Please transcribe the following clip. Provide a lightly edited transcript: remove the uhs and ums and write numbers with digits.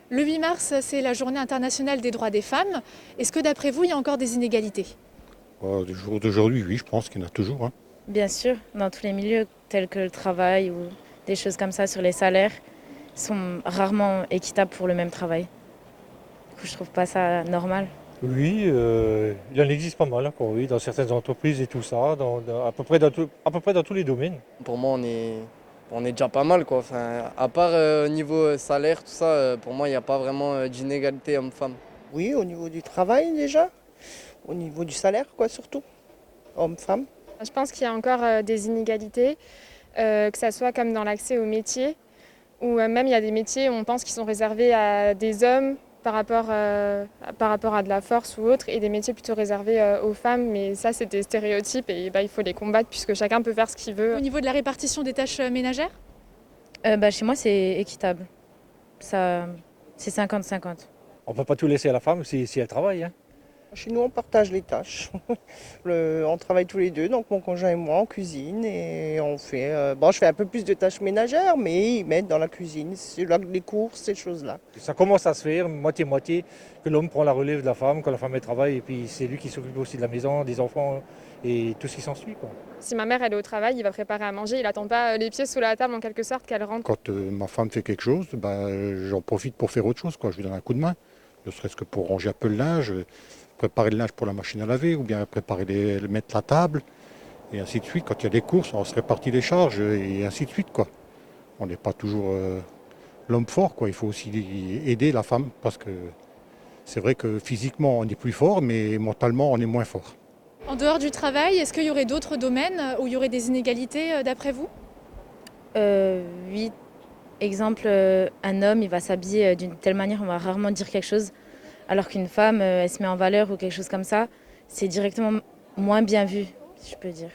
Le 8 mars, c'est la journée internationale des droits des femmes. Est-ce que d'après vous, il y a encore des inégalités? Du jour d'aujourd'hui, oui, je pense qu'il y en a toujours, hein. Bien sûr, dans tous les milieux, tels que le travail ou des choses comme ça sur les salaires, sont rarement équitables pour le même travail. Du coup, je trouve pas ça normal. Oui, il en existe pas mal encore, oui, dans certaines entreprises et tout ça, à peu près dans tous les domaines. Pour moi, on est déjà pas mal, quoi. Enfin, à part au niveau salaire, tout ça, pour moi, il n'y a pas vraiment d'inégalité homme-femme. Oui, au niveau du travail déjà, au niveau du salaire, quoi, surtout, homme-femme. Je pense qu'il y a encore des inégalités, que ça soit comme dans l'accès aux métiers, ou même il y a des métiers où on pense qu'ils sont réservés à des hommes par rapport à de la force ou autre, et des métiers plutôt réservés aux femmes. Mais ça, c'est des stéréotypes et il faut les combattre puisque chacun peut faire ce qu'il veut. Au niveau de la répartition des tâches ménagères? Chez moi, c'est équitable. Ça, c'est 50-50. On ne peut pas tout laisser à la femme si elle travaille, hein. Chez nous, on partage les tâches. On travaille tous les deux, donc mon conjoint et moi, en cuisine. Et on fait. Je fais un peu plus de tâches ménagères, mais ils m'aident dans la cuisine, c'est les courses, ces choses-là. Ça commence à se faire, moitié-moitié, que l'homme prend la relève de la femme quand la femme elle travaille, et puis c'est lui qui s'occupe aussi de la maison, des enfants et tout ce qui s'ensuit, quoi. Si ma mère elle est au travail, il va préparer à manger, il attend pas les pieds sous la table en quelque sorte qu'elle rentre. Quand ma femme fait quelque chose, j'en profite pour faire autre chose, quoi. Je lui donne un coup de main, ne serait-ce que pour ranger un peu le linge, préparer le linge pour la machine à laver, ou bien mettre la table, et ainsi de suite. Quand il y a des courses, on se répartit les charges, et ainsi de suite, quoi. On n'est pas toujours l'homme fort, quoi. Il faut aussi aider la femme, parce que c'est vrai que physiquement, on est plus fort, mais mentalement, on est moins fort. En dehors du travail, est-ce qu'il y aurait d'autres domaines où il y aurait des inégalités d'après vous? Oui, exemple, un homme, il va s'habiller d'une telle manière, on va rarement dire quelque chose, alors qu'une femme, elle se met en valeur ou quelque chose comme ça, c'est directement moins bien vu, si je peux dire.